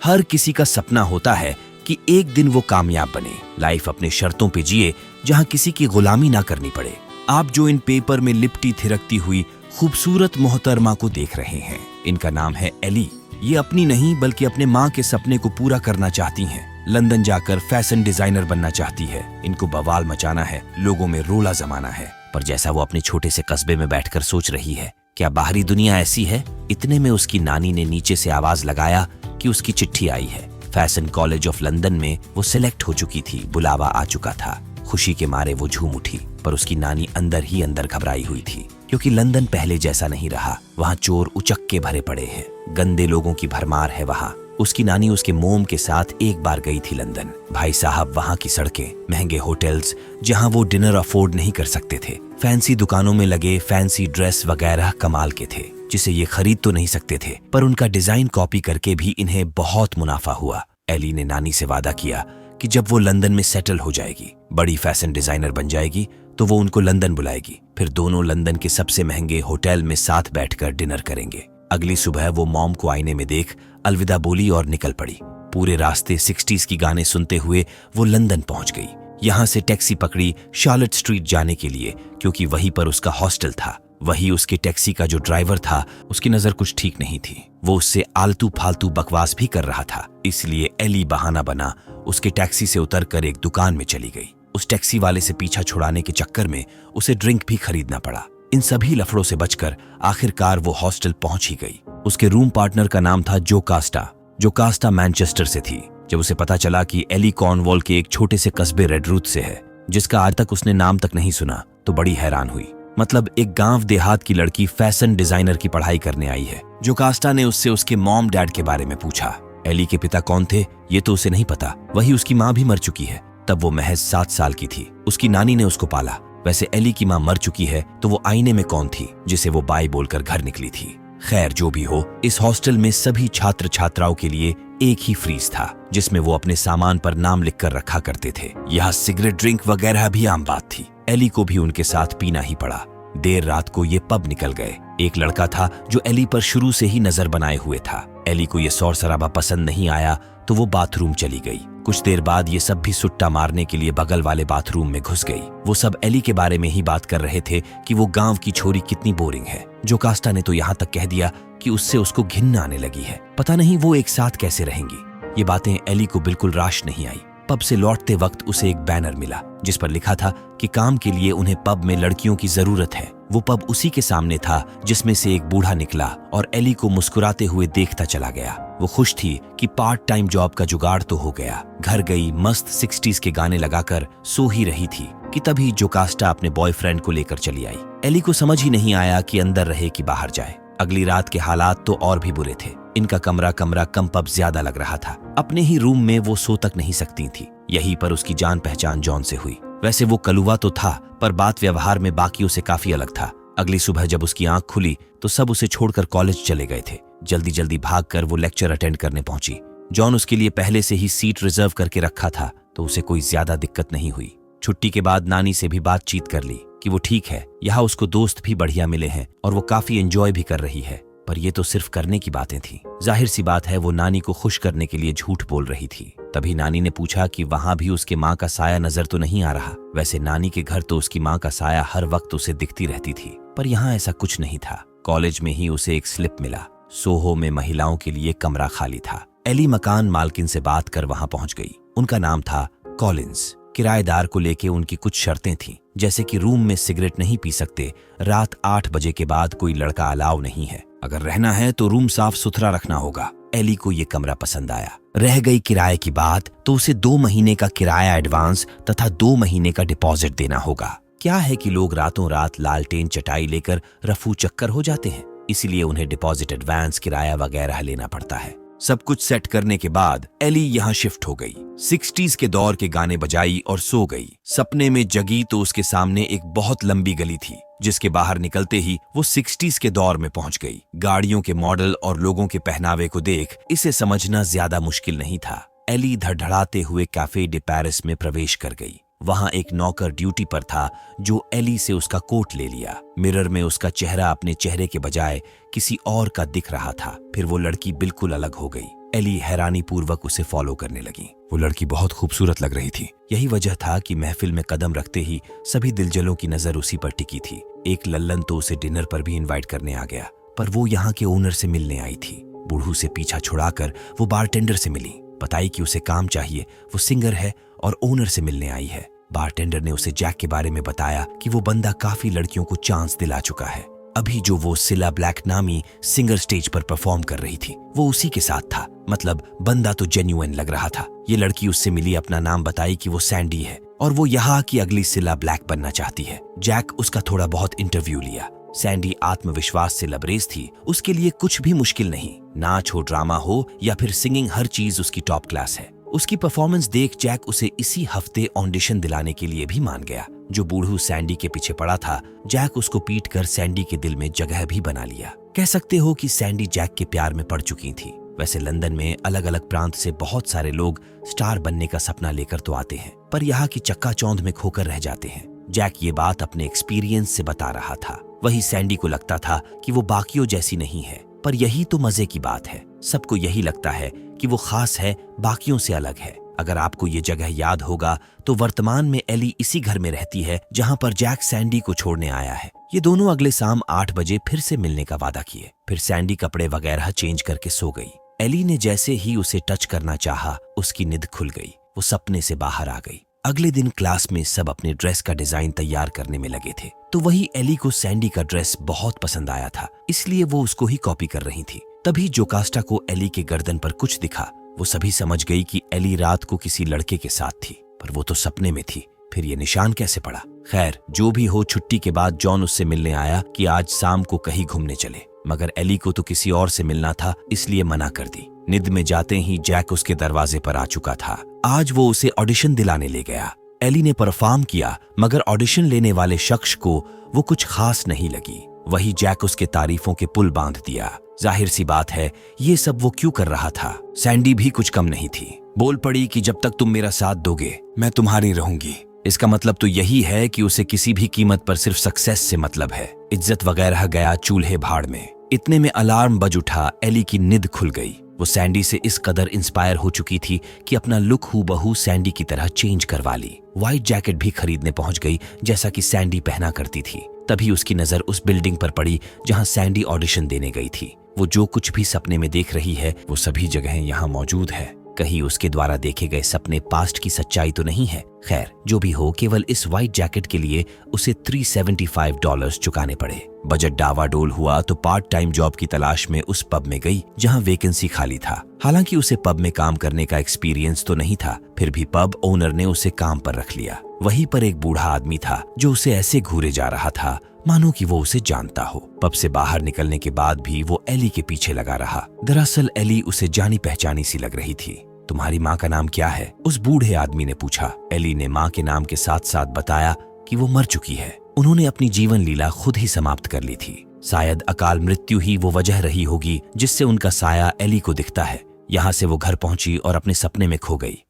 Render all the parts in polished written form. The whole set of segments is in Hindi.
हर किसी का सपना होता है कि एक दिन वो कामयाब बने, लाइफ अपने शर्तों पे जिए, जहां किसी की गुलामी ना करनी पड़े। आप जो इन पेपर में लिपटी थिरकती हुई खूबसूरत मोहतरमा को देख रहे हैं, इनका नाम है एली। ये अपनी नहीं बल्कि अपने माँ के सपने को पूरा करना चाहती हैं। लंदन जाकर फैशन डिजाइनर बनना चाहती है। इनको बवाल मचाना है, लोगों में रोला जमाना है। पर जैसा वो अपने छोटे से कस्बे में बैठकर सोच रही है, क्या बाहरी दुनिया ऐसी है? इतने में उसकी नानी ने नीचे से आवाज लगाया कि उसकी चिट्ठी आई है। फैशन कॉलेज ऑफ लंदन में वो सिलेक्ट हो चुकी थी, बुलावा आ चुका था। खुशी के मारे वो झूम उठी, पर उसकी नानी अंदर ही अंदर घबराई हुई थी, क्योंकि लंदन पहले जैसा नहीं रहा। वहाँ चोर उचक्के भरे पड़े हैं, गंदे लोगों की भरमार है वहाँ। उसकी नानी उसके मोम के साथ एक बार गई थी लंदन। भाई साहब, वहाँ की सड़कें, महंगे होटल्स जहाँ वो डिनर अफोर्ड नहीं कर सकते थे, फैंसी दुकानों में लगे फैंसी ड्रेस वगैरह कमाल के थे, जिसे ये खरीद तो नहीं सकते थे, पर उनका डिजाइन कॉपी करके भी इन्हें बहुत मुनाफा हुआ। एली ने नानी से वादा किया कि जब वो लंदन में सेटल हो जाएगी, बड़ी फैशन डिजाइनर बन जाएगी, तो वो उनको लंदन बुलाएगी। फिर दोनों लंदन के सबसे महंगे होटल में साथ बैठकर डिनर करेंगे। अगली सुबह वो मॉम को आईने में देख अलविदा बोली और निकल पड़ी। पूरे रास्ते 60s की गाने सुनते हुए वो लंदन पहुंच गई। यहाँ से टैक्सी पकड़ी शार्लेट स्ट्रीट जाने के लिए, क्योंकि वहीं पर उसका हॉस्टल था। वही उसके टैक्सी का जो ड्राइवर था, उसकी नजर कुछ ठीक नहीं थी। वो उससे आलतू फालतू बकवास भी कर रहा था। इसलिए एली बहाना बना उसके टैक्सी से उतरकर एक दुकान में चली गई। उस टैक्सी वाले से पीछा छुड़ाने के चक्कर में उसे ड्रिंक भी खरीदना पड़ा। इन सभी लफड़ों से बचकर आखिरकार वो हॉस्टल पहुंच ही गई। उसके रूम पार्टनर का नाम था जो कास्टा मैनचेस्टर से थी। जब उसे पता चला कि एली कॉर्नवॉल के एक छोटे से कस्बे रेडरूथ से है, जिसका आज तक उसने नाम तक नहीं सुना, तो बड़ी हैरान हुई। मतलब एक गांव देहात की लड़की फैशन डिजाइनर की पढ़ाई करने आई है। जो कास्टा ने उससे उसके मॉम डैड के बारे में पूछा। एली के पिता कौन थे ये तो उसे नहीं पता। वही उसकी माँ भी मर चुकी है। तब वो महज 7 साल की थी। उसकी नानी ने उसको पाला। वैसे एली की माँ मर चुकी है, तो वो आईने में कौन थी जिसे वो बाय बोलकर घर निकली थी? खैर, जो भी हो, इस हॉस्टल में सभी छात्र छात्राओं के लिए एक ही फ्रीज था, जिसमें वो अपने सामान पर नाम लिखकर रखा करते थे। यहाँ सिगरेट ड्रिंक वगैरह भी आम बात थी। एली को भी उनके साथ पीना ही पड़ा। देर रात को ये पब निकल गए। एक लड़का था जो एली पर शुरू से ही नजर बनाए हुए था। एली को ये शोर शराबा पसंद नहीं आया, तो वो बाथरूम चली गई। कुछ देर बाद ये सब भी सुट्टा मारने के लिए बगल वाले बाथरूम में घुस गई। वो सब एली के बारे में ही बात कर रहे थे कि वो गांव की छोरी कितनी बोरिंग है। जो कास्टा ने तो यहाँ तक कह दिया कि उससे उसको घिन आने लगी है। पता नहीं वो एक साथ कैसे रहेंगी। ये बातें एली को बिल्कुल राश नहीं आई। पब से लौटते वक्त उसे एक बैनर मिला, जिस पर लिखा था कि काम के लिए उन्हें पब में लड़कियों की जरूरत है। वो पब उसी के सामने था जिसमें से एक बूढ़ा निकला और एली को मुस्कुराते हुए देखता चला गया। वो खुश थी कि पार्ट टाइम जॉब का जुगाड़ तो हो गया। घर गई, मस्त 60s के गाने लगाकर सो ही रही थी कि तभी जो कास्टा अपने बॉयफ्रेंड को लेकर चली आई। एली को समझ ही नहीं आया कि अंदर रहे कि बाहर जाए। अगली रात के हालात तो और भी बुरे थे। इनका कमरा कम पब ज्यादा लग रहा था। अपने ही रूम में वो सो तक नहीं सकती थी। यहीं पर उसकी जान पहचान जॉन से हुई। वैसे वो कलुआ तो था, पर बात व्यवहार में बाकियों से काफी अलग था। अगली सुबह जब उसकी आंख खुली तो सब उसे छोड़कर कॉलेज चले गए थे। जल्दी जल्दी भागकर वो लेक्चर अटेंड करने पहुंची। जॉन उसके लिए पहले से ही सीट रिजर्व करके रखा था, तो उसे कोई ज्यादा दिक्कत नहीं हुई। छुट्टी के बाद नानी से भी बातचीत कर ली कि वो ठीक है, यहाँ उसको दोस्त भी बढ़िया मिले हैं और वो काफी एंजॉय भी कर रही है। पर ये तो सिर्फ करने की बातें थी। जाहिर सी बात है वो नानी को खुश करने के लिए झूठ बोल रही थी। तभी नानी ने पूछा कि वहां भी उसके माँ का साया नजर तो नहीं आ रहा। वैसे नानी के घर तो उसकी माँ का साया हर वक्त उसे दिखती रहती थी, पर यहाँ ऐसा कुछ नहीं था। कॉलेज में ही उसे एक स्लिप मिला। सोहो में महिलाओं के लिए कमरा खाली था। एली मकान मालकिन से बात कर वहां पहुंच गई। उनका नाम था कॉलिंस। किराएदार को लेके उनकी कुछ शर्तें थीं, जैसे कि रूम में सिगरेट नहीं पी सकते, रात 8 बजे के बाद कोई लड़का अलाउ नहीं है, अगर रहना है तो रूम साफ सुथरा रखना होगा। एली को ये कमरा पसंद आया। रह गई किराए की बात, तो उसे 2 महीने का किराया एडवांस तथा 2 महीने का डिपॉजिट देना होगा। क्या है कि लोग रातों रात लालटेन चटाई लेकर रफू चक्कर हो जाते हैं, इसीलिए उन्हें डिपॉजिट एडवांस, किराया वगैरह लेना पड़ता है। सब कुछ सेट करने के बाद एली यहाँ शिफ्ट हो गई। 60s के दौर के गाने बजाई और सो गई। सपने में जगी तो उसके सामने एक बहुत लंबी गली थी, जिसके बाहर निकलते ही वो 60s के दौर में पहुंच गई। गाड़ियों के मॉडल और लोगों के पहनावे को देख इसे समझना ज्यादा मुश्किल नहीं था। एली धड़धड़ाते हुए कैफे डे पेरिस में प्रवेश कर गई। वहां एक नौकर ड्यूटी पर था जो एली से उसका कोट ले लिया। मिरर में उसका चेहरा अपने चेहरे के बजाय किसी और का दिख रहा था। फिर वो लड़की बिल्कुल अलग हो गई। एली हैरानी पूर्वक उसे फॉलो करने लगी। वो लड़की बहुत खूबसूरत लग रही थी। यही वजह था कि महफिल में कदम रखते ही सभी दिलजलों की नजर उसी पर टिकी थी। एक लल्लन तो उसे डिनर पर भी इनवाइट करने आ गया, पर वो यहाँ के ओनर से मिलने आई थी। बूढ़ू से पीछा छुड़ाकर वो बारटेंडर से मिली, बताई कि उसे काम चाहिए, वो सिंगर है और ओनर से मिलने आई है। बारटेंडर ने उसे जैक के बारे में बताया कि वो बंदा काफी लड़कियों को चांस दिला चुका है। अभी जो वो सिला ब्लैक नामी सिंगर स्टेज पर परफॉर्म कर रही थी वो उसी के साथ था। मतलब बंदा तो जेन्युइन लग रहा था। ये लड़की उससे मिली, अपना नाम बताई कि वो सैंडी है और वो यहाँ की अगली सिला ब्लैक बनना चाहती है। जैक उसका थोड़ा बहुत इंटरव्यू लिया। सैंडी आत्मविश्वास से लबरेज थी। उसके लिए कुछ भी मुश्किल नहीं, नाच हो, ड्रामा हो या फिर सिंगिंग, हर चीज उसकी टॉप क्लास है। उसकी परफॉर्मेंस देख जैक उसे इसी हफ्ते ऑडिशन दिलाने के लिए भी मान गया। जो बूढ़ू सैंडी के पीछे पड़ा था, जैक उसको पीट कर सैंडी के दिल में जगह भी बना लिया। कह सकते हो कि सैंडी जैक के प्यार में पड़ चुकी थी। वैसे लंदन में अलग अलग प्रांत से बहुत सारे लोग स्टार बनने का सपना लेकर तो आते हैं, पर यहाँ की चक्काचौंध में खोकर रह जाते हैं। जैक ये बात अपने एक्सपीरियंस से बता रहा था। वही सैंडी को लगता था कि वो बाकियों जैसी नहीं है, पर यही तो मजे की बात है। सबको यही लगता है कि वो खास है, बाकियों से अलग है। अगर आपको ये जगह याद होगा तो वर्तमान में एली इसी घर में रहती है जहां पर जैक सैंडी को छोड़ने आया है। ये दोनों अगले शाम 8 बजे फिर से मिलने का वादा किए। फिर सैंडी कपड़े वगैरह चेंज करके सो गई। एली ने जैसे ही उसे टच करना चाहा, उसकी नींद खुल गई। वो सपने से बाहर आ गई। अगले दिन क्लास में सब अपने ड्रेस का डिजाइन तैयार करने में लगे थे, तो वही एली को सैंडी का ड्रेस बहुत पसंद आया था, इसलिए वो उसको ही कॉपी कर रही थी। तभी जोकास्टा को एली के गर्दन पर कुछ दिखा। वो सभी समझ गई कि एली रात को किसी लड़के के साथ थी, पर वो तो सपने में थी। फिर ये निशान कैसे पड़ा? खैर, जो भी हो, छुट्टी के बाद जॉन उससे मिलने आया कि आज शाम को कहीं घूमने चले, मगर एली को तो किसी और से मिलना था, इसलिए मना कर दी। निद में जाते ही जैक उसके दरवाजे पर आ चुका था। आज वो उसे ऑडिशन दिलाने ले गया। एली ने परफॉर्म किया, मगर ऑडिशन लेने वाले शख्स को वो कुछ खास नहीं लगी। वही जैक उसके तारीफों के पुल बांध दिया। जाहिर सी बात है, ये सब वो क्यों कर रहा था। सैंडी भी कुछ कम नहीं थी। बोल पड़ी कि जब तक तुम मेरा साथ दोगे मैं तुम्हारी रहूंगी। इसका मतलब तो यही है कि उसे किसी भी कीमत पर सिर्फ सक्सेस से मतलब है। इज्जत वगैरह गया चूल्हे भाड़ में। इतने में अलार्म बज उठा। एली की नींद खुल गई। वो सैंडी से इस कदर इंस्पायर हो चुकी थी कि अपना लुक हूबहू सैंडी की तरह चेंज करवा ली। व्हाइट जैकेट भी खरीदने पहुंच गई जैसा कि सैंडी पहना करती थी। तभी उसकी नजर उस बिल्डिंग पर पड़ी जहां सैंडी ऑडिशन देने गई थी। वो जो कुछ भी सपने में देख रही है वो सभी जगहें यहाँ मौजूद है। कहीं उसके द्वारा देखे गए सपने पास्ट की सच्चाई तो नहीं है। खैर, जो भी हो, केवल इस व्हाइट जैकेट के लिए उसे $375 चुकाने पड़े। बजट डावाडोल हुआ तो पार्ट टाइम जॉब की तलाश में उस पब में गई जहां वैकेंसी खाली था। हालांकि उसे पब में काम करने का एक्सपीरियंस तो नहीं था, फिर भी पब ओनर ने उसे काम पर रख लिया। वहीं पर एक बूढ़ा आदमी था जो उसे ऐसे घूरे जा रहा था मानो कि वो उसे जानता हो। पब से बाहर निकलने के बाद भी वो एली के पीछे लगा रहा। दरअसल एली उसे जानी पहचानी सी लग रही थी। तुम्हारी माँ का नाम क्या है? उस बूढ़े आदमी ने पूछा। एली ने माँ के नाम के साथ साथ बताया कि वो मर चुकी है। उन्होंने अपनी जीवन लीला खुद ही समाप्त कर ली थी। शायद अकाल मृत्यु ही वो वजह रही होगी जिससे उनका साया एली को दिखता है। यहाँ से वो घर पहुंची और अपने सपने में खो गई।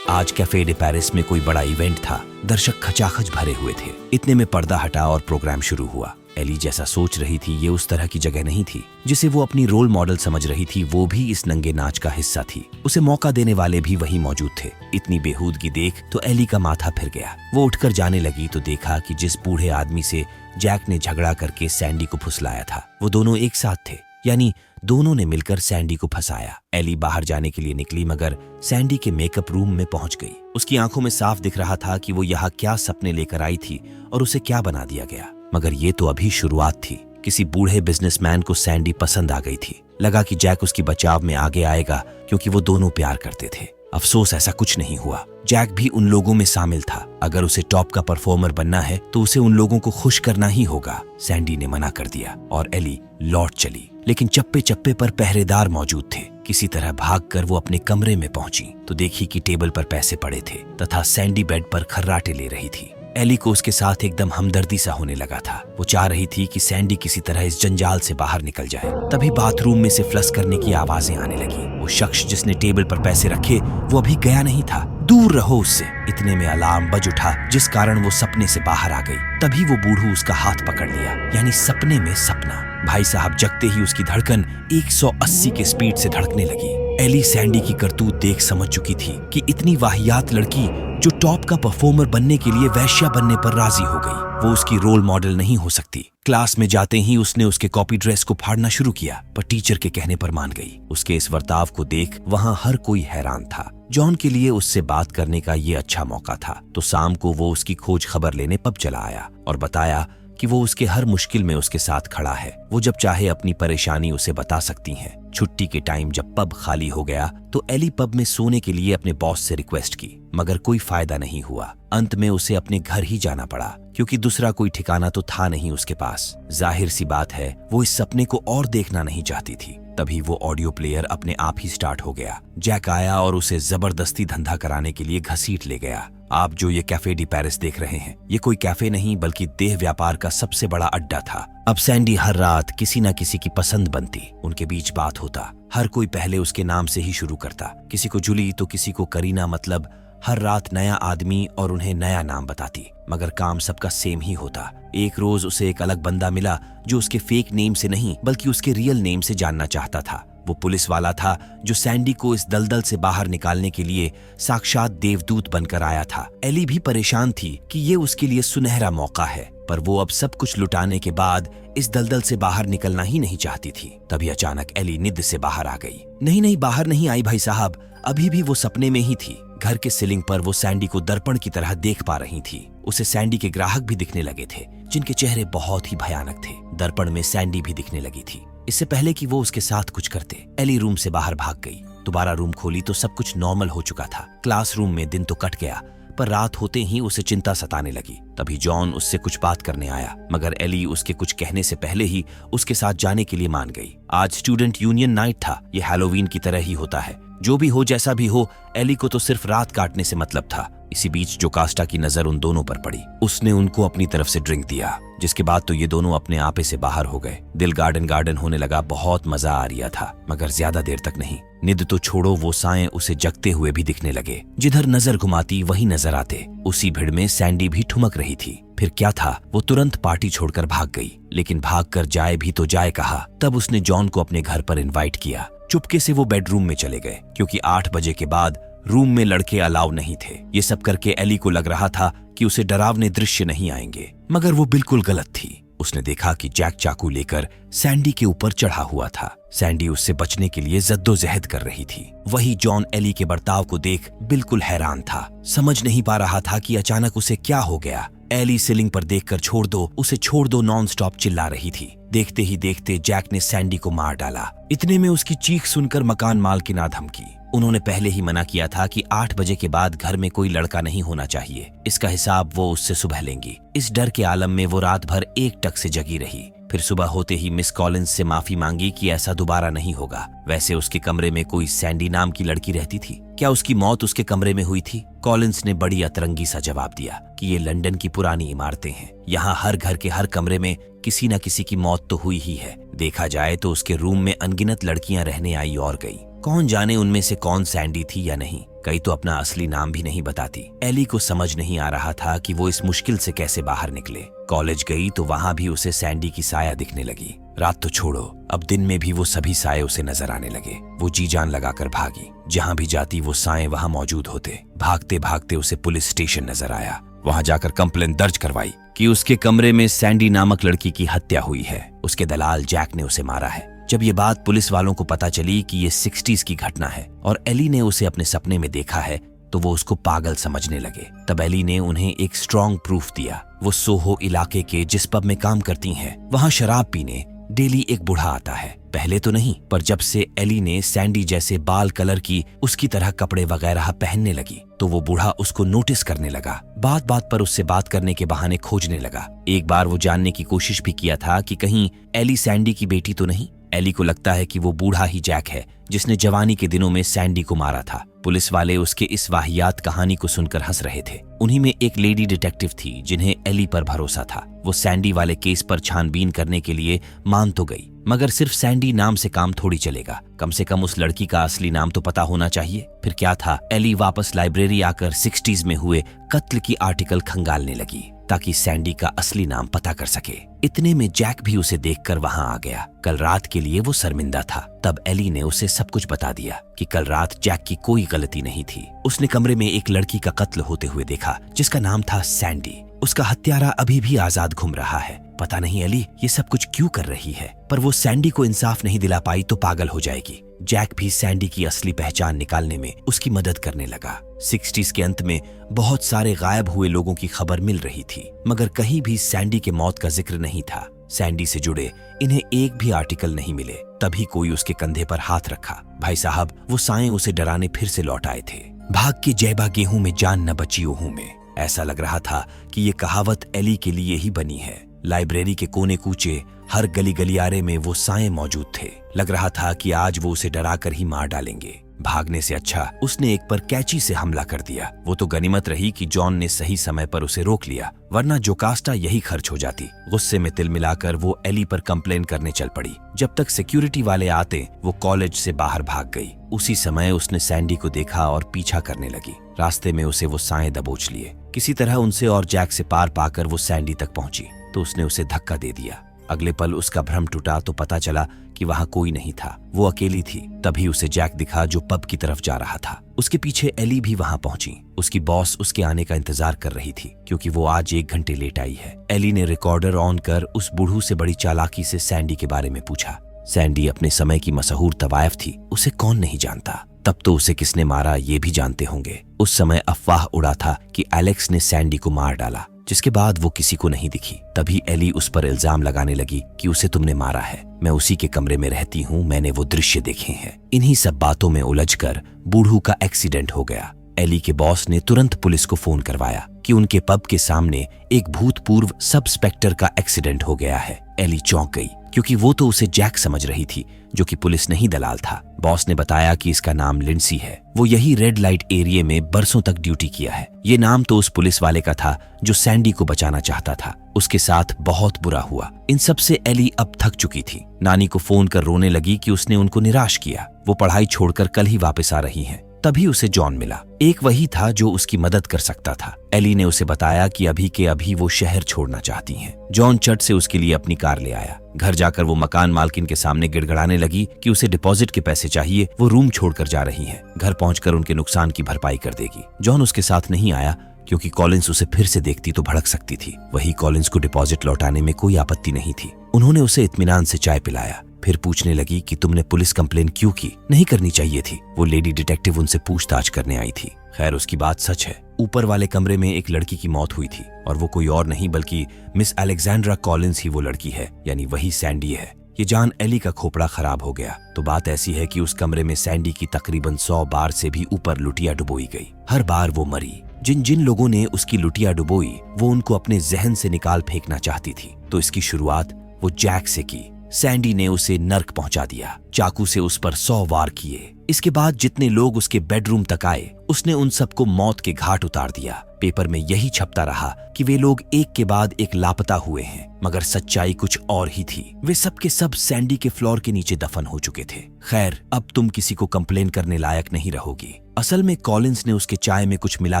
आज कैफे डे पेरिस में कोई बड़ा इवेंट था। दर्शक खचाखच भरे हुए थे। इतने में पर्दा हटा और प्रोग्राम शुरू हुआ। एली जैसा सोच रही थी ये उस तरह की जगह नहीं थी जिसे वो अपनी रोल मॉडल समझ रही थी। वो भी इस नंगे नाच का हिस्सा थी। उसे मौका देने वाले भी वही मौजूद थे। इतनी बेहूदगी देख तो एली का माथा फिर गया। वो उठकर जाने लगी तो देखा कि जिस बूढ़े आदमी से जैक ने झगड़ा करके सैंडी को फुसलाया था वो दोनों एक साथ थे, यानी दोनों ने मिलकर सैंडी को फंसाया। एली बाहर जाने के लिए निकली मगर सैंडी के मेकअप रूम में पहुंच गई। उसकी आंखों में साफ दिख रहा था कि वो यहाँ क्या सपने लेकर आई थी और उसे क्या बना दिया गया। मगर ये तो अभी शुरुआत थी। किसी बूढ़े बिजनेसमैन को सैंडी पसंद आ गई थी। लगा कि जैक उसकी बचाव में आगे आएगा क्योंकि वो दोनों प्यार करते थे। अफसोस ऐसा कुछ नहीं हुआ। जैक भी उन लोगों में शामिल था। अगर उसे टॉप का परफॉर्मर बनना है तो उसे उन लोगों को खुश करना ही होगा। सैंडी ने मना कर दिया और एली लौट चली। लेकिन चप्पे चप्पे पर पहरेदार मौजूद थे। किसी तरह भागकर वो अपने कमरे में पहुंची तो देखी कि टेबल पर पैसे पड़े थे तथा सैंडी बेड पर खर्राटे ले रही थी। एली को उसके साथ एकदम हमदर्दी सा होने लगा था। वो चाह रही थी कि सैंडी किसी तरह इस जंजाल से बाहर निकल जाए। तभी बाथरूम में से फ्लश करने की आवाजें आने लगी। वो शख्स जिसने टेबल पर पैसे रखे वो अभी गया नहीं था। दूर रहो उससे। इतने में अलार्म बज उठा, जिस कारण वो सपने से बाहर आ गई। तभी वो बूढ़ू उसका हाथ पकड़ लिया, यानी सपने में सपना। भाई साहब जगते ही उसकी धड़कन 180 के स्पीड से धड़कने लगी। एली सैंडी की करतूत देख समझ चुकी थी कि इतनी वाहियात लड़की जो टॉप का परफॉर्मर बनने के लिए वैश्या बनने पर राजी हो गई, वो उसकी रोल मॉडल नहीं हो सकती। क्लास में जाते ही उसने उसके कॉपी ड्रेस को फाड़ना शुरू किया, पर टीचर के कहने पर मान गई। उसके इस बर्ताव को देख वहां हर कोई हैरान था। जॉन के लिए उससे बात करने का ये अच्छा मौका था, तो शाम को वो उसकी खोज खबर लेने पब चला आया और बताया कि वो उसके हर मुश्किल में उसके साथ खड़ा है। वो जब चाहे अपनी परेशानी उसे बता सकती हैं। छुट्टी के टाइम जब पब खाली हो गया तो एली पब में सोने के लिए अपने बॉस से रिक्वेस्ट की, मगर कोई फायदा नहीं हुआ। अंत में उसे अपने घर ही जाना पड़ा, क्योंकि दूसरा कोई ठिकाना तो था नहीं उसके पास। जाहिर सी बात है वो इस सपने को और देखना नहीं चाहती थी। तभी वो ऑडियो प्लेयर अपने आप ही स्टार्ट हो गया। जैक आया और उसे जबरदस्ती धंधा कराने के लिए घसीट ले गया। आप जो ये कैफे डी पेरिस देख रहे हैं, ये कोई कैफे नहीं बल्कि देह व्यापार का सबसे बड़ा अड्डा था। अब सैंडी हर रात किसी न किसी की पसंद बनती, उनके बीच बात होता। हर कोई पहले उसके नाम से ही शुरू करता, किसी को जूली तो किसी को करीना। मतलब हर रात नया आदमी और उन्हें नया नाम बताती, मगर काम सबका सेम ही होता। एक रोज उसे एक अलग बंदा मिला जो उसके फेक नेम से नहीं बल्कि उसके रियल नेम से जानना चाहता था। वो पुलिस वाला था जो सैंडी को इस दलदल से बाहर निकालने के लिए साक्षात देवदूत बनकर आया था। एली भी परेशान थी कि ये उसके लिए सुनहरा मौका है, पर वो अब सब कुछ लुटाने के बाद इस दलदल से बाहर निकलना ही नहीं चाहती थी। तभी अचानक एली निद से बाहर आ गई। नहीं, बाहर नहीं आई भाई साहब, अभी भी वो सपने में ही थी। घर के सीलिंग पर वो सैंडी को दर्पण की तरह देख पा रही थी। उसे सैंडी के ग्राहक भी दिखने लगे थे, जिनके चेहरे बहुत ही भयानक थे। दर्पण में सैंडी भी दिखने लगी थी। इससे पहले कि वो उसके साथ कुछ करते, एली रूम से बाहर भाग गई। दोबारा रूम खोली तो सब कुछ नॉर्मल हो चुका था। क्लासरूम में दिन तो कट गया, पर रात होते ही उसे चिंता सताने लगी। तभी जॉन उससे कुछ बात करने आया, मगर एली उसके कुछ कहने से पहले ही उसके साथ जाने के लिए मान गई। आज स्टूडेंट यूनियन नाइट था। ये हैलोवीन की तरह ही होता है। जो भी हो जैसा भी हो, एली को तो सिर्फ रात काटने से मतलब था। इसी बीच जोकास्टा की नजर उन दोनों पर पड़ी। उसने उनको अपनी तरफ से ड्रिंक दिया, जिसके बाद तो ये दोनों अपने आपे से बाहर हो गए। दिल गार्डन होने लगा। बहुत मजा आ रहा था, मगर ज्यादा देर तक नहीं। निद तो छोड़ो, वो साएं उसे जगते हुए भी दिखने लगे। जिधर नजर घुमाती वही नजर आते। उसी भीड़ में सैंडी भी ठुमक रही थी। फिर क्या था, वो तुरंत पार्टी छोड़कर भाग गई। लेकिन भागकर जाए भी तो जाए कहाँ। तब उसने जॉन को अपने घर पर इनवाइट किया। चुपके से वो बेडरूम में चले गए, क्योंकि 8 बजे के बाद रूम में लड़के अलाउ नहीं थे। ये सब करके एली को लग रहा था कि उसे डरावने दृश्य नहीं आएंगे, मगर वो बिल्कुल गलत थी। उसने देखा कि जैक चाकू लेकर सैंडी के ऊपर चढ़ा हुआ था। सैंडी उससे बचने के लिए जद्दोजहद कर रही थी। वही जॉन एली के बर्ताव को देख बिल्कुल हैरान था। समझ नहीं पा रहा था कि अचानक उसे क्या हो गया। एली सीलिंग पर देखकर छोड़ दो, उसे छोड़ दो नॉन स्टॉप चिल्ला रही थी। देखते ही देखते जैक ने सैंडी को मार डाला। इतने में उसकी चीख सुनकर मकान मालकिन आ धमकी। उन्होंने पहले ही मना किया था कि 8 बजे के बाद घर में कोई लड़का नहीं होना चाहिए। इसका हिसाब वो उससे सुबह लेंगी। इस डर के आलम में वो रात भर एक टक से जगी रही। फिर सुबह होते ही मिस कॉलिंस से माफी मांगी कि ऐसा दोबारा नहीं होगा। वैसे उसके कमरे में कोई सैंडी नाम की लड़की रहती थी। क्या उसकी मौत उसके कमरे में हुई थी? कॉलिंस ने बड़ी अतरंगी सा जवाब दिया कि ये लंदन की पुरानी इमारतें हैं। यहाँ हर घर के हर कमरे में किसी न किसी की मौत तो हुई ही है। देखा जाए तो उसके रूम में अनगिनत लड़कियां रहने आई और गई। कौन जाने उनमें से कौन सैंडी थी या नहीं। कई तो अपना असली नाम भी नहीं बताती। एली को समझ नहीं आ रहा था कि वो इस मुश्किल से कैसे बाहर निकले। कॉलेज गई तो वहां भी उसे सैंडी की साया दिखने लगी। रात तो छोड़ो, अब दिन में भी वो सभी साए उसे नजर आने लगे। वो जी जान लगाकर भागी। जहां भी जाती वो साए वहां मौजूद होते। भागते भागते उसे पुलिस स्टेशन नजर आया। वहां जाकर कंप्लेंट दर्ज करवाई कि उसके कमरे में सैंडी नामक लड़की की हत्या हुई है। उसके दलाल जैक ने उसे मारा है। जब ये बात पुलिस वालों को पता चली कि ये 60s की घटना है और एली ने उसे अपने सपने में देखा है, तो वो उसको पागल समझने लगे। तब एली ने उन्हें एक स्ट्रॉन्ग प्रूफ दिया। वो सोहो इलाके के जिस पब में काम करती हैं, वहां शराब पीने डेली एक बूढ़ा आता है। पहले तो नहीं, पर जब से एली ने सैंडी जैसे बाल कलर की उसकी तरह कपड़े वगैरह पहनने लगी, तो वो बूढ़ा उसको नोटिस करने लगा। बात बात पर उससे बात करने के बहाने खोजने लगा। एक बार वो जानने की कोशिश भी किया था कि कहीं एली सैंडी की बेटी तो नहीं। एली को लगता है कि वो बूढ़ा ही जैक है जिसने जवानी के दिनों में सैंडी को मारा था। पुलिस वाले उसके इस वाहियात कहानी को सुनकर हंस रहे थे। उन्हीं में एक लेडी डिटेक्टिव थी जिन्हें एली पर भरोसा था। वो सैंडी वाले केस पर छानबीन करने के लिए मान तो गई, मगर सिर्फ सैंडी नाम से काम थोड़ी चलेगा, कम से कम उस लड़की का असली नाम तो पता होना चाहिए। फिर क्या था, एली वापस लाइब्रेरी आकर 60s में हुए कत्ल की आर्टिकल खंगालने लगी ताकि सैंडी का असली नाम पता कर सके। इतने में जैक भी उसे देखकर वहां आ गया। कल रात के लिए वो शर्मिंदा था। तब एली ने उसे सब कुछ बता दिया कि कल रात जैक की कोई गलती नहीं थी। उसने कमरे में एक लड़की का कत्ल होते हुए देखा जिसका नाम था सैंडी। उसका हत्यारा अभी भी आजाद घूम रहा है। पता नहीं एली ये सब कुछ क्यों कर रही है, पर वो सैंडी को इंसाफ नहीं दिला पाई तो पागल हो जाएगी। जैक भी सैंडी की असली पहचान निकालने में उसकी मदद करने लगा। 60s के अंत में बहुत सारे गायब हुए लोगों की खबर मिल रही थी, मगर कहीं भी सैंडी के मौत का जिक्र नहीं था। सैंडी से जुड़े इन्हें एक भी आर्टिकल नहीं मिले। तभी कोई उसके कंधे पर हाथ रखा। भाई साहब, वो साएं उसे डराने फिर से लौट आए थे। भाग के जैबा गेहूं में जान न बची ओहू में। ऐसा लग रहा था कि ये कहावत एली के लिए ही बनी है। लाइब्रेरी के कोने कूचे, हर गली गलियारे में वो साएं मौजूद थे। लग रहा था कि आज वो उसे डराकर ही मार डालेंगे। भागने से अच्छा उसने एक पर कैची से हमला कर दिया। वो तो गनीमत रही कि जॉन ने सही समय पर उसे रोक लिया, वरना जोकास्टा यही खर्च हो जाती। गुस्से में तिल मिलाकर वो एली पर कंप्लेन करने चल पड़ी। जब तक सिक्योरिटी वाले आते वो कॉलेज से बाहर भाग गई। उसी समय उसने सैंडी को देखा और पीछा करने लगी। रास्ते में उसे वो साएं दबोच लिए। किसी तरह उनसे और जैक से पार पाकर वो सैंडी तक पहुंची तो उसने उसे धक्का दे दिया। अगले पल उसका भ्रम टूटा तो पता चला कि वहां कोई नहीं था, वो अकेली थी। तभी उसे जैक दिखा जो पब की तरफ जा रहा था। उसके पीछे एली भी वहां पहुंची। उसकी बॉस उसके आने का इंतजार कर रही थी क्योंकि वो आज 1 घंटे लेट आई है। एली ने रिकॉर्डर ऑन कर उस बूढ़ू से बड़ी चालाकी से सैंडी के बारे में पूछा। सैंडी अपने समय की मशहूर तवायफ थी, उसे कौन नहीं जानता। तब तो उसे किसने मारा ये भी जानते होंगे। उस समय अफवाह उड़ा था कि एलेक्स ने सैंडी को मार डाला, जिसके बाद वो किसी को नहीं दिखी। तभी एली उस पर इल्जाम लगाने लगी कि उसे तुमने मारा है। मैं उसी के कमरे में रहती हूँ, मैंने वो दृश्य देखे हैं। इन्हीं सब बातों में उलझकर बूढ़ू का एक्सीडेंट हो गया। एली के बॉस ने तुरंत पुलिस को फोन करवाया कि उनके पब के सामने एक भूतपूर्व सब इंस्पेक्टर का एक्सीडेंट हो गया है। एली चौंक गई क्योंकि वो तो उसे जैक समझ रही थी, जो कि पुलिस नहीं दलाल था। बॉस ने बताया कि इसका नाम लिंडसी है। वो यही रेड लाइट एरिया में बरसों तक ड्यूटी किया है। ये नाम तो उस पुलिस वाले का था जो सैंडी को बचाना चाहता था। उसके साथ बहुत बुरा हुआ। इन सब से एली अब थक चुकी थी। नानी को फोन कर रोने लगी कि उसने उनको निराश किया। वो पढ़ाई छोड़कर कल ही वापस आ रही हैं। तभी उसे जॉन मिला। एक वही था जो उसकी मदद कर सकता था। एली ने उसे बताया कि अभी के अभी वो शहर छोड़ना चाहती हैं। जॉन चट से उसके लिए अपनी कार ले आया। घर जाकर वो मकान मालकिन के सामने गिड़गड़ाने लगी कि उसे डिपॉजिट के पैसे चाहिए, वो रूम छोड़कर जा रही है। घर पहुंचकर उनके नुकसान की भरपाई कर देगी। जॉन उसके साथ नहीं आया क्योंकि कॉलिंस उसे फिर से देखती तो भड़क सकती थी। वही कॉलिंस को डिपॉजिट लौटाने में कोई आपत्ति नहीं थी। उन्होंने उसे इत्मीनान से चाय पिलाया। फिर पूछने लगी कि तुमने पुलिस कंप्लेन क्यों की? नहीं करनी चाहिए थी। वो लेडी डिटेक्टिव उनसे पूछताछ करने आई थी। खैर उसकी बात सच है। ऊपर वाले कमरे में एक लड़की की मौत हुई थी और वो कोई और नहीं बल्कि मिस अलेक्जेंड्रा कॉलिंस ही वो लड़की है, यानी वही सैंडी है। ये जान एली का खोपड़ा खराब हो गया। तो बात ऐसी है कि उस कमरे में सैंडी की तकरीबन 100 बार से भी ऊपर लुटिया डुबोई गई। हर बार वो मरी। जिन जिन लोगों ने उसकी लुटिया डुबोई वो उनको अपने जहन से निकाल फेंकना चाहती थी। तो इसकी शुरुआत वो जैक से की। सैंडी ने उसे नर्क पहुंचा दिया। चाकू से उस पर 100 वार किए। इसके बाद जितने लोग उसके बेडरूम तक आए उसने उन सबको मौत के घाट उतार दिया। पेपर में यही छपता रहा कि वे लोग एक के बाद एक लापता हुए हैं, मगर सच्चाई कुछ और ही थी। वे सब के सब सैंडी के फ्लोर के नीचे दफन हो चुके थे। खैर अब तुम किसी को कंप्लेन करने लायक नहीं रहोगी। असल में कॉलिंस ने उसके चाय में कुछ मिला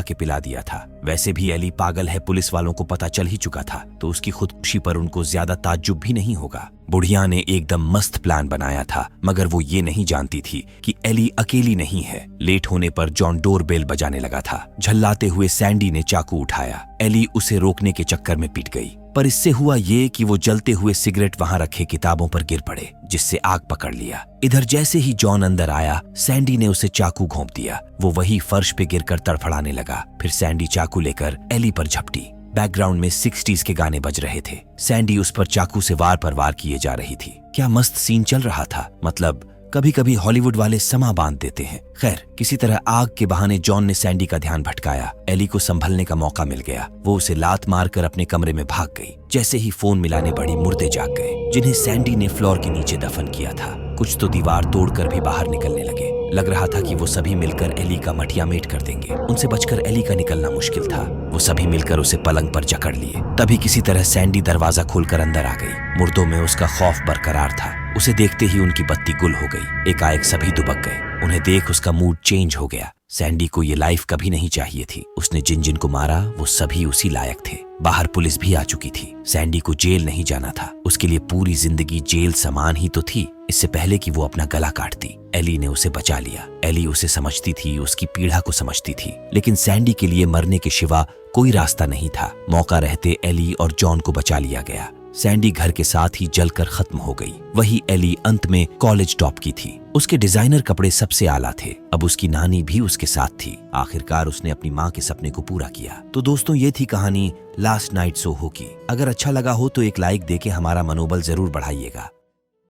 के पिला दिया था। वैसे भी एली पागल है, पुलिस वालों को पता चल ही चुका था, तो उसकी खुदकुशी पर उनको ज्यादा ताज्जुब भी नहीं होगा। बुढ़िया ने एकदम मस्त प्लान बनाया था, मगर वो ये नहीं जानती थी कि एली अकेली नहीं है। लेट होने पर जॉन डोरबेल बजाने लगा था। झल्लाते हुए सैंडी ने चाकू उठाया। एली उसे रोकने के चक्कर में पिट गई, पर इससे हुआ ये कि वो जलते हुए सिगरेट वहां रखे किताबों पर गिर पड़े, जिससे आग पकड़ लिया। इधर जैसे ही जॉन अंदर आया सैंडी ने उसे चाकू घोंप दिया। वो वही फर्श पे गिरकर तड़फड़ाने लगा। फिर सैंडी चाकू लेकर एली पर झपटी। बैकग्राउंड में 60s के गाने बज रहे थे। सैंडी उस पर चाकू से वार पर वार किए जा रही थी। क्या मस्त सीन चल रहा था। मतलब कभी कभी हॉलीवुड वाले समा बांध देते हैं। खैर किसी तरह आग के बहाने जॉन ने सैंडी का ध्यान भटकाया। एली को संभलने का मौका मिल गया। वो उसे लात मारकर अपने कमरे में भाग गई। जैसे ही फोन मिलाने बढ़ी मुर्दे जाग गए, जिन्हें सैंडी ने फ्लोर के नीचे दफन किया था। कुछ तो दीवार तोड़कर भी बाहर निकलने लगे। लग रहा था कि वो सभी मिलकर एली का मटिया मेट कर देंगे। उनसे बचकर एली का निकलना मुश्किल था। वो सभी मिलकर उसे पलंग पर जकड़ लिए। तभी किसी तरह सैंडी दरवाजा खोलकर अंदर आ गई। मुर्दों में उसका खौफ बरकरार था। उसे देखते ही उनकी बत्ती गुल हो गई। एकाएक सभी दुबक गए। उन्हें देख उसका मूड चेंज हो गया। सैंडी को ये लाइफ कभी नहीं चाहिए थी। उसने जिन जिन को मारा वो सभी उसी लायक थे। बाहर पुलिस भी आ चुकी थी। सैंडी को जेल नहीं जाना था। उसके लिए पूरी जिंदगी जेल समान ही तो थी, इससे पहले कि वो अपना गला काटती। एली ने उसे बचा लिया। एली उसे समझती थी, उसकी पीड़ा को समझती थी, लेकिन सैंडी के लिए मरने के सिवा कोई रास्ता नहीं था। मौका रहते एली और जॉन को बचा लिया गया। सैंडी घर के साथ ही जलकर खत्म हो गई। वही एली अंत में कॉलेज टॉप की थी। उसके डिजाइनर कपड़े सबसे आला थे। अब उसकी नानी भी उसके साथ थी। आखिरकार उसने अपनी माँ के सपने को पूरा किया। तो दोस्तों, ये थी कहानी लास्ट नाइट सोहो की। अगर अच्छा लगा हो तो एक लाइक देके हमारा मनोबल जरूर बढ़ाइएगा।